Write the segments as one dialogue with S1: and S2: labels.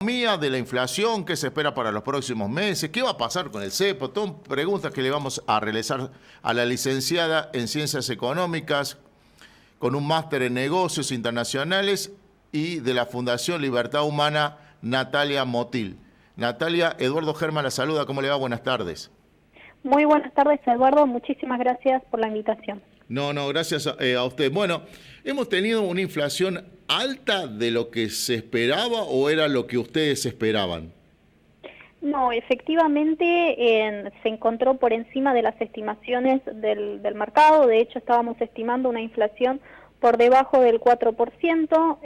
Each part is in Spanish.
S1: economía, de la inflación, qué se espera para los próximos meses, qué va a pasar con el cepo, son preguntas que le vamos a realizar a la licenciada en Ciencias Económicas con un máster en negocios internacionales y de la Fundación Libertad Humana, Natalia Motil. Natalia, Eduardo Germán la saluda, ¿cómo le va? Buenas tardes.
S2: Muy buenas tardes, Eduardo, muchísimas gracias por la invitación.
S1: No, gracias a usted. Bueno, ¿hemos tenido una inflación alta de lo que se esperaba o era lo que ustedes esperaban?
S2: No, efectivamente se encontró por encima de las estimaciones del mercado. De hecho, estábamos estimando una inflación por debajo del 4%.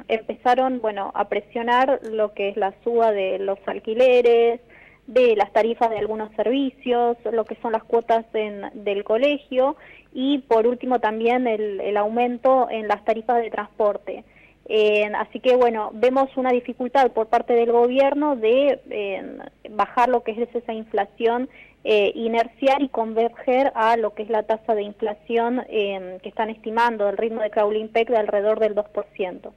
S2: Empezaron, a presionar lo que es la suba de los alquileres, de las tarifas de algunos servicios, lo que son las cuotas del colegio y por último también el aumento en las tarifas de transporte. Así que vemos una dificultad por parte del gobierno de bajar lo que es esa inflación inercial y converger a lo que es la tasa de inflación que están estimando, el ritmo de Crowell-Peg de alrededor del 2%.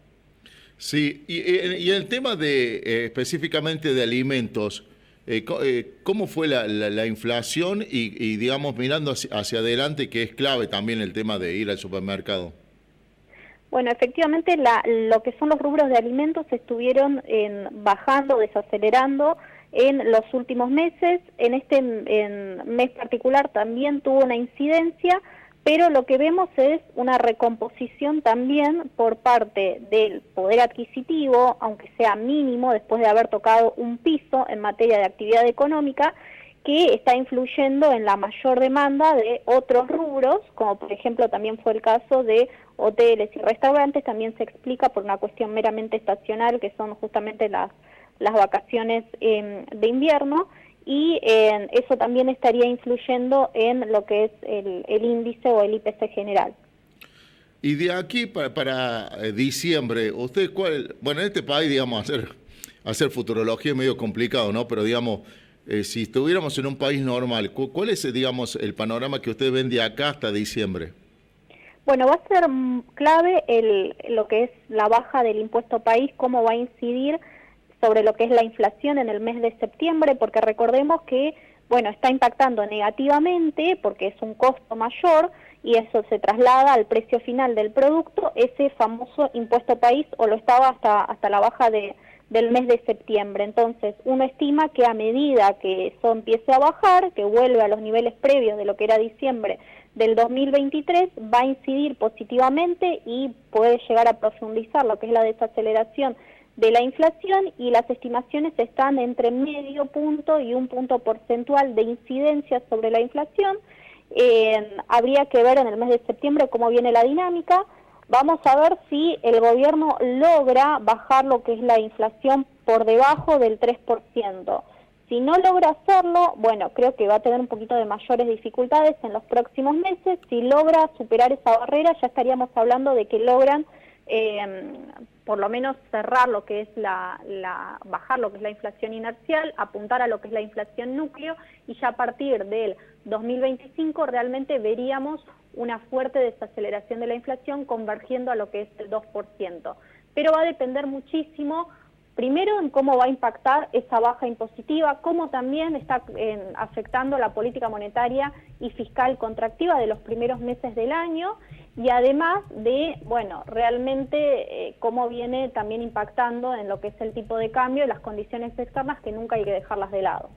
S1: Sí, y el tema de específicamente de alimentos, ¿cómo fue la inflación y digamos, mirando hacia adelante, que es clave también el tema de ir al supermercado?
S2: Bueno, efectivamente lo que son los rubros de alimentos estuvieron bajando, desacelerando en los últimos meses. En este mes particular también tuvo una incidencia, pero lo que vemos es una recomposición también por parte del poder adquisitivo, aunque sea mínimo, después de haber tocado un piso en materia de actividad económica, que está influyendo en la mayor demanda de otros rubros, como por ejemplo también fue el caso de hoteles y restaurantes. También se explica por una cuestión meramente estacional, que son justamente las vacaciones de invierno, y eso también estaría influyendo en lo que es el índice o el IPC general.
S1: Y de aquí para diciembre, ¿usted bueno, en este país, digamos, hacer futurología es medio complicado, ¿no? Pero digamos, si estuviéramos en un país normal, ¿cuál es, digamos, el panorama que usted ven de acá hasta diciembre?
S2: Bueno, va a ser clave lo que es la baja del impuesto país, cómo va a incidir sobre lo que es la inflación en el mes de septiembre, porque recordemos que, está impactando negativamente porque es un costo mayor y eso se traslada al precio final del producto, ese famoso impuesto país, o lo estaba hasta la baja del mes de septiembre. Entonces, uno estima que a medida que eso empiece a bajar, que vuelve a los niveles previos de lo que era diciembre del 2023, va a incidir positivamente y puede llegar a profundizar lo que es la desaceleración de la inflación, y las estimaciones están entre medio punto y un punto porcentual de incidencia sobre la inflación. Habría que ver en el mes de septiembre cómo viene la dinámica. Vamos a ver si el gobierno logra bajar lo que es la inflación por debajo del 3%. Si no logra hacerlo, creo que va a tener un poquito de mayores dificultades en los próximos meses. Si logra superar esa barrera, ya estaríamos hablando de que logran por lo menos cerrar lo que es bajar lo que es la inflación inercial, apuntar a lo que es la inflación núcleo, y ya a partir del 2025 realmente veríamos una fuerte desaceleración de la inflación convergiendo a lo que es el 2%. Pero va a depender muchísimo, primero, en cómo va a impactar esa baja impositiva, cómo también está afectando la política monetaria y fiscal contractiva de los primeros meses del año, y además de, realmente cómo viene también impactando en lo que es el tipo de cambio y las condiciones externas, que nunca hay que dejarlas de lado.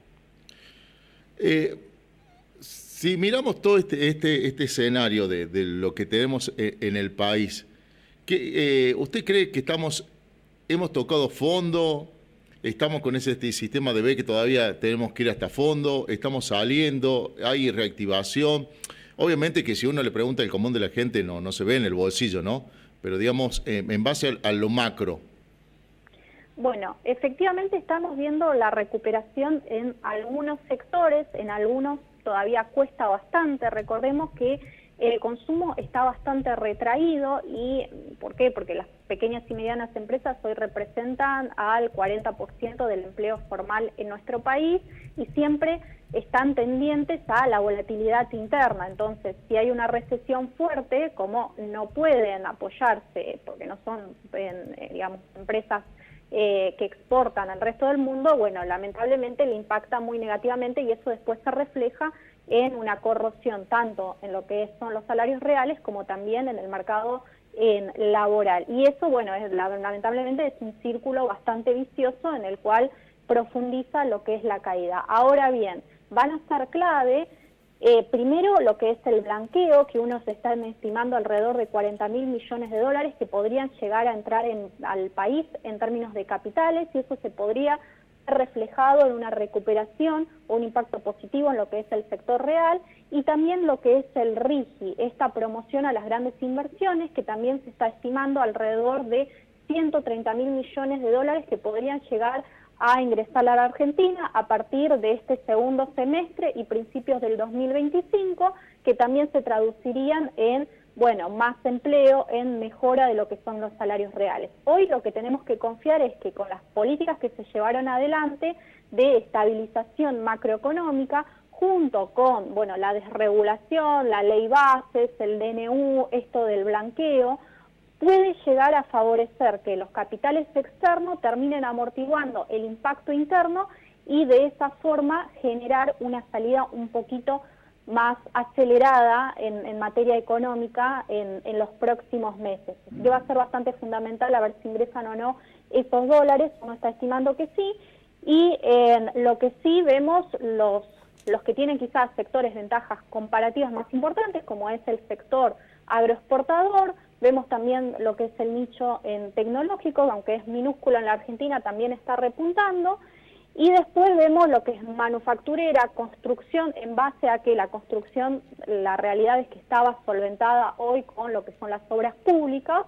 S1: Si miramos todo este escenario de lo que tenemos en el país, ¿usted cree que hemos tocado fondo? ¿Estamos con ese sistema de B que todavía tenemos que ir hasta fondo? ¿Estamos saliendo? ¿Hay reactivación? Obviamente que si uno le pregunta al común de la gente no se ve en el bolsillo, ¿no? Pero digamos, en base a lo macro.
S2: Bueno, efectivamente estamos viendo la recuperación en algunos sectores, en algunos todavía cuesta bastante. Recordemos que el consumo está bastante retraído. ¿Y por qué? Porque las pequeñas y medianas empresas hoy representan al 40% del empleo formal en nuestro país y siempre están tendientes a la volatilidad interna. Entonces, si hay una recesión fuerte, como no pueden apoyarse, porque no son, digamos, empresas que exportan al resto del mundo, bueno, lamentablemente le impacta muy negativamente y eso después se refleja en una corrosión tanto en lo que son los salarios reales como también en el mercado laboral. Y eso, bueno, lamentablemente es un círculo bastante vicioso en el cual profundiza lo que es la caída. Ahora bien, van a ser clave primero lo que es el blanqueo, que unos están estimando alrededor de 40.000 millones de dólares que podrían llegar a entrar al país en términos de capitales, y eso se podría ver reflejado en una recuperación o un impacto positivo en lo que es el sector real, y también lo que es el RIGI, esta promoción a las grandes inversiones, que también se está estimando alrededor de 130.000 millones de dólares que podrían llegar a ingresar a la Argentina a partir de este segundo semestre y principios del 2025, que también se traducirían en, bueno, más empleo, en mejora de lo que son los salarios reales. Hoy lo que tenemos que confiar es que con las políticas que se llevaron adelante de estabilización macroeconómica, junto con, bueno, la desregulación, la ley bases, el DNU, esto del blanqueo, puede llegar a favorecer que los capitales externos terminen amortiguando el impacto interno y de esa forma generar una salida un poquito más acelerada en materia económica en los próximos meses. Va a ser bastante fundamental a ver si ingresan o no esos dólares, uno está estimando que sí, y lo que sí vemos los que tienen quizás sectores ventajas comparativas más importantes, como es el sector agroexportador. Vemos también lo que es el nicho en tecnológico, aunque es minúsculo en la Argentina, también está repuntando. Y después vemos lo que es manufacturera, construcción, en base a que la construcción, la realidad es que estaba solventada hoy con lo que son las obras públicas,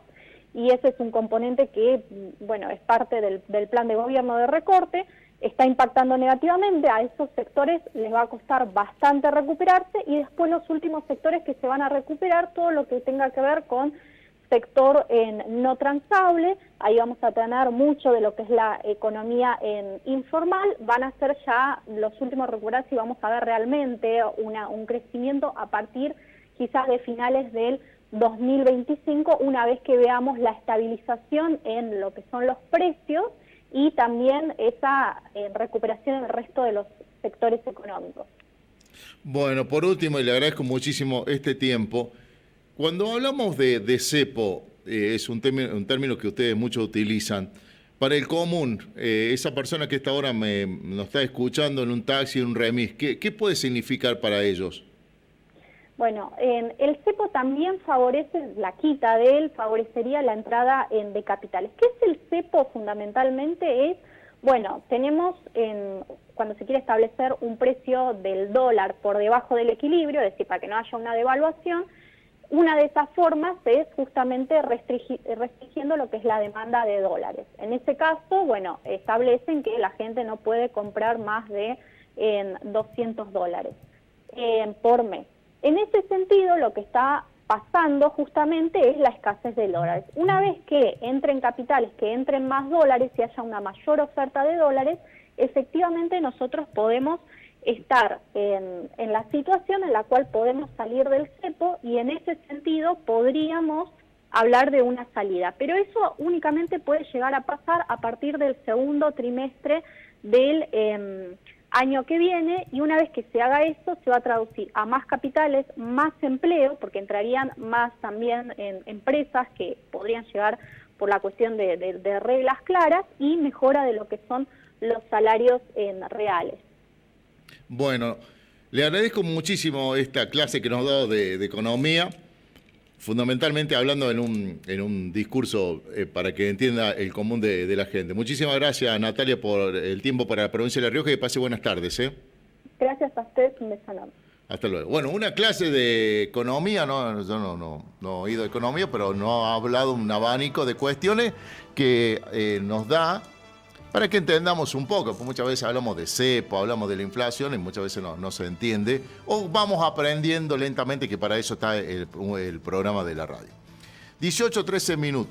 S2: y ese es un componente que, bueno, es parte del plan de gobierno de recorte, está impactando negativamente. A esos sectores les va a costar bastante recuperarse, y después los últimos sectores que se van a recuperar, todo lo que tenga que ver con sector no transable, ahí vamos a tener mucho de lo que es la economía informal, van a ser ya los últimos recuperados y vamos a ver realmente un crecimiento a partir quizás de finales del 2025, una vez que veamos la estabilización en lo que son los precios y también esa recuperación en el resto de los sectores económicos.
S1: Bueno, por último, y le agradezco muchísimo este tiempo, cuando hablamos de cepo, es un término que ustedes mucho utilizan, para el común, esa persona que esta hora nos está escuchando en un taxi, en un remis, ¿qué puede significar para ellos?
S2: Bueno, el cepo también favorece, la quita de él favorecería la entrada de capitales. ¿Qué es el cepo fundamentalmente? Bueno, tenemos, cuando se quiere establecer un precio del dólar por debajo del equilibrio, es decir, para que no haya una devaluación, una de esas formas es justamente restringiendo lo que es la demanda de dólares. En ese caso, bueno, establecen que la gente no puede comprar más de 200 dólares por mes. En ese sentido, lo que está pasando justamente es la escasez de dólares. Una vez que entren capitales, que entren más dólares y haya una mayor oferta de dólares, efectivamente nosotros podemos estar en la situación en la cual podemos salir del cepo, y en ese sentido podríamos hablar de una salida. Pero eso únicamente puede llegar a pasar a partir del segundo trimestre del año que viene, y una vez que se haga eso se va a traducir a más capitales, más empleo, porque entrarían más también en empresas que podrían llegar por la cuestión de reglas claras, y mejora de lo que son los salarios reales.
S1: Bueno, le agradezco muchísimo esta clase que nos ha dado de economía, fundamentalmente hablando en un discurso para que entienda el común de la gente. Muchísimas gracias, Natalia, por el tiempo para la provincia de La Rioja, y que pase buenas tardes.
S2: Gracias a usted, un beso enorme.
S1: Hasta luego. Bueno, una clase de economía, yo no he ido a economía, pero no ha hablado un abanico de cuestiones que nos da para que entendamos un poco, porque muchas veces hablamos de cepo, hablamos de la inflación y muchas veces no se entiende, o vamos aprendiendo lentamente, que para eso está el programa de la radio. 18:13 minutos.